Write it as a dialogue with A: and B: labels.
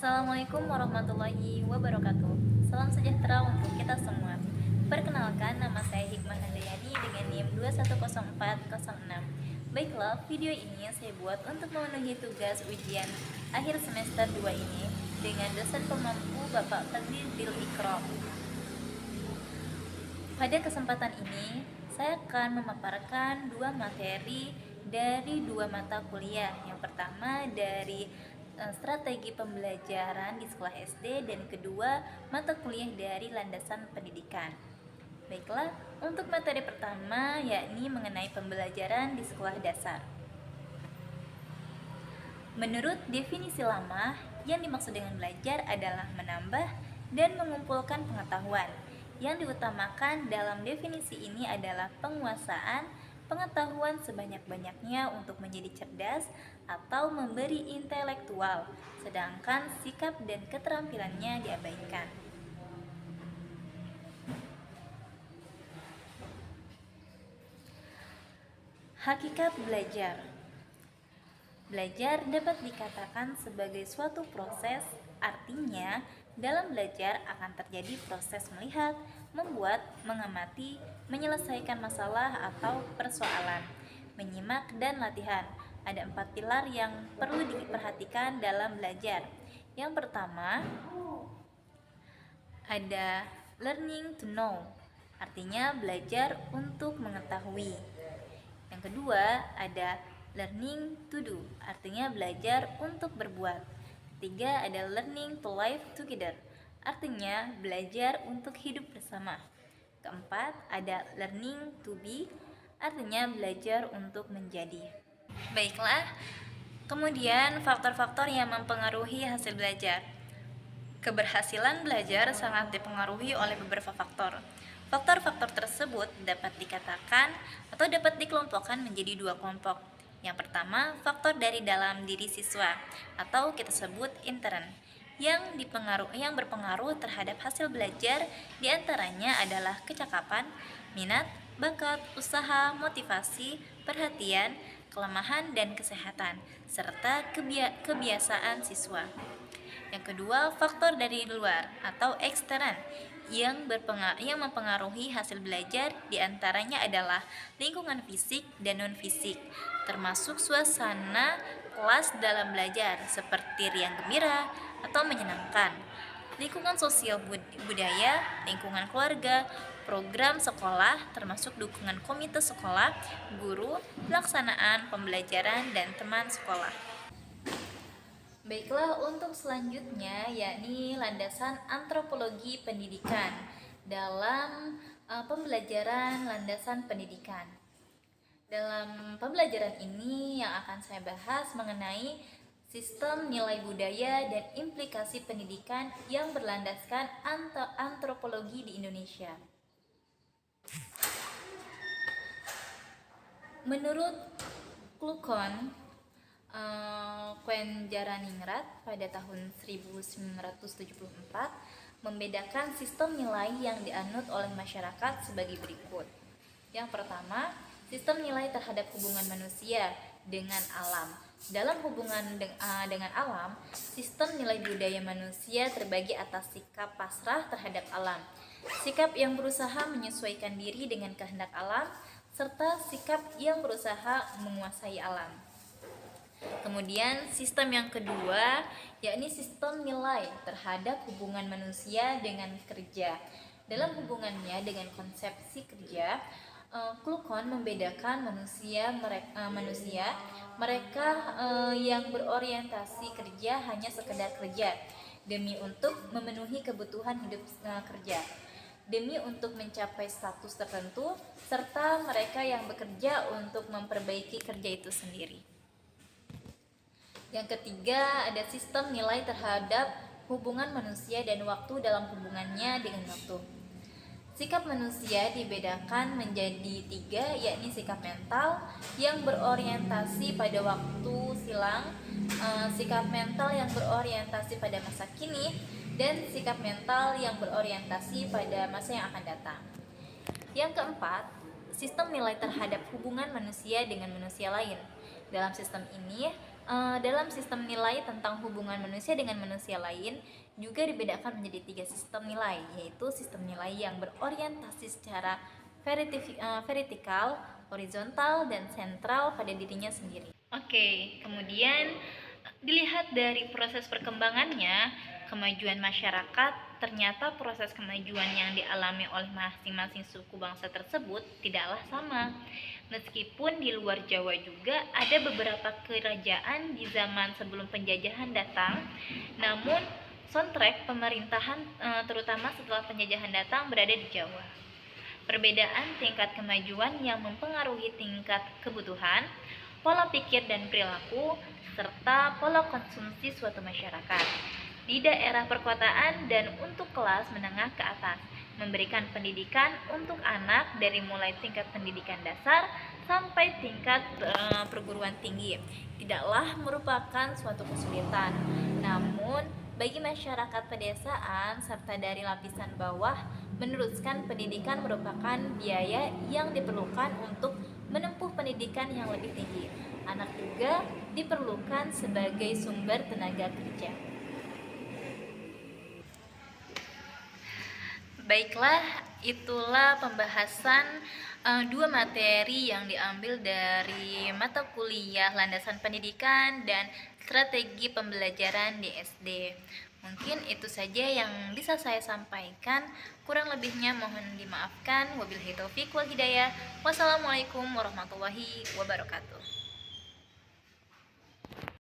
A: Assalamualaikum warahmatullahi wabarakatuh. Salam sejahtera untuk kita semua. Perkenalkan, nama saya Hikmah Handayani dengan NIM 210406. Baiklah, video ini saya buat untuk memenuhi tugas ujian akhir semester 2 ini dengan dosen pemampu Bapak Fadli Bil Ikram. Pada kesempatan ini, saya akan memaparkan dua materi dari dua mata kuliah. Yang pertama dari strategi pembelajaran di sekolah SD, dan kedua mata kuliah dari landasan pendidikan. Baiklah, untuk materi pertama yakni mengenai pembelajaran di sekolah dasar. Menurut definisi lama, yang dimaksud dengan belajar adalah menambah dan mengumpulkan pengetahuan. Yang diutamakan dalam definisi ini adalah penguasaan pengetahuan sebanyak-banyaknya untuk menjadi cerdas atau memberi intelektual, sedangkan sikap dan keterampilannya diabaikan. Hakikat belajar. Belajar dapat dikatakan sebagai suatu proses, artinya dalam belajar akan terjadi proses melihat, membuat, mengamati, menyelesaikan masalah atau persoalan, menyimak, dan latihan. Ada 4 pilar yang perlu diperhatikan dalam belajar. Yang pertama, ada learning to know, artinya belajar untuk mengetahui. Yang kedua, ada learning to do, artinya belajar untuk berbuat. Ketiga, ada learning to live together, artinya belajar untuk hidup bersama. Keempat, ada learning to be, artinya belajar untuk menjadi. Baiklah, kemudian faktor-faktor yang mempengaruhi hasil belajar. Keberhasilan belajar sangat dipengaruhi oleh beberapa faktor. Faktor-faktor tersebut dapat dikatakan atau dapat dikelompokkan menjadi dua kelompok. Yang pertama, faktor dari dalam diri siswa atau kita sebut intern yang berpengaruh terhadap hasil belajar, diantaranya adalah kecakapan, minat, bakat, usaha, motivasi, perhatian, kelemahan, dan kesehatan, serta kebiasaan siswa. Yang kedua, faktor dari luar atau ekstern yang mempengaruhi hasil belajar, diantaranya adalah lingkungan fisik dan non-fisik, termasuk suasana kelas dalam belajar seperti riang gembira atau menyenangkan, lingkungan sosial budaya, lingkungan keluarga, program sekolah termasuk dukungan komite sekolah, guru, pelaksanaan pembelajaran, dan teman sekolah. Baiklah, untuk selanjutnya yakni landasan antropologi pendidikan dalam pembelajaran landasan pendidikan. Dalam pembelajaran ini yang akan saya bahas mengenai sistem nilai budaya dan implikasi pendidikan yang berlandaskan antropologi di Indonesia. Menurut Klukon Kwenjaraningrat pada tahun 1974 membedakan sistem nilai yang dianut oleh masyarakat sebagai berikut. Yang pertama, sistem nilai terhadap hubungan manusia dengan alam. Dalam hubungan dengan alam, sistem nilai budaya manusia terbagi atas sikap pasrah terhadap alam, sikap yang berusaha menyesuaikan diri dengan kehendak alam, serta sikap yang berusaha menguasai alam. Kemudian sistem yang kedua yakni sistem nilai terhadap hubungan manusia dengan kerja. Dalam hubungannya dengan konsepsi kerja, Klukon membedakan manusia yang berorientasi kerja hanya sekedar kerja demi untuk memenuhi kebutuhan hidup kerja, demi untuk mencapai status tertentu, serta mereka yang bekerja untuk memperbaiki kerja itu sendiri. Yang ketiga, ada sistem nilai terhadap hubungan manusia dan waktu dalam hubungannya dengan waktu. Sikap manusia dibedakan menjadi 3, yakni sikap mental yang berorientasi pada waktu silang, sikap mental yang berorientasi pada masa kini, dan sikap mental yang berorientasi pada masa yang akan datang. Yang keempat, sistem nilai terhadap hubungan manusia dengan manusia lain. Dalam sistem ini, Dalam sistem nilai tentang hubungan manusia dengan manusia lain juga dibedakan menjadi 3 sistem nilai, yaitu sistem nilai yang berorientasi secara vertikal, horizontal, dan sentral pada dirinya sendiri. Oke, kemudian dilihat dari proses perkembangannya, kemajuan masyarakat, ternyata proses kemajuan yang dialami oleh masing-masing suku bangsa tersebut tidaklah sama. Meskipun di luar Jawa juga ada beberapa kerajaan di zaman sebelum penjajahan datang, namun soundtrack pemerintahan terutama setelah penjajahan datang berada di Jawa. Perbedaan tingkat kemajuan yang mempengaruhi tingkat kebutuhan, pola pikir dan perilaku, serta pola konsumsi suatu masyarakat. Di daerah perkotaan dan untuk kelas menengah ke atas, memberikan pendidikan untuk anak dari mulai tingkat pendidikan dasar sampai tingkat perguruan tinggi tidaklah merupakan suatu kesulitan. Namun, bagi masyarakat pedesaan serta dari lapisan bawah, meneruskan pendidikan merupakan biaya yang diperlukan untuk menempuh pendidikan yang lebih tinggi. Anak juga diperlukan sebagai sumber tenaga kerja. Baiklah, itulah pembahasan dua materi yang diambil dari mata kuliah landasan pendidikan dan strategi pembelajaran di SD. Mungkin itu saja yang bisa saya sampaikan. Kurang lebihnya mohon dimaafkan. Wabillahi taufiq wal hidayah. Wassalamualaikum warahmatullahi wabarakatuh.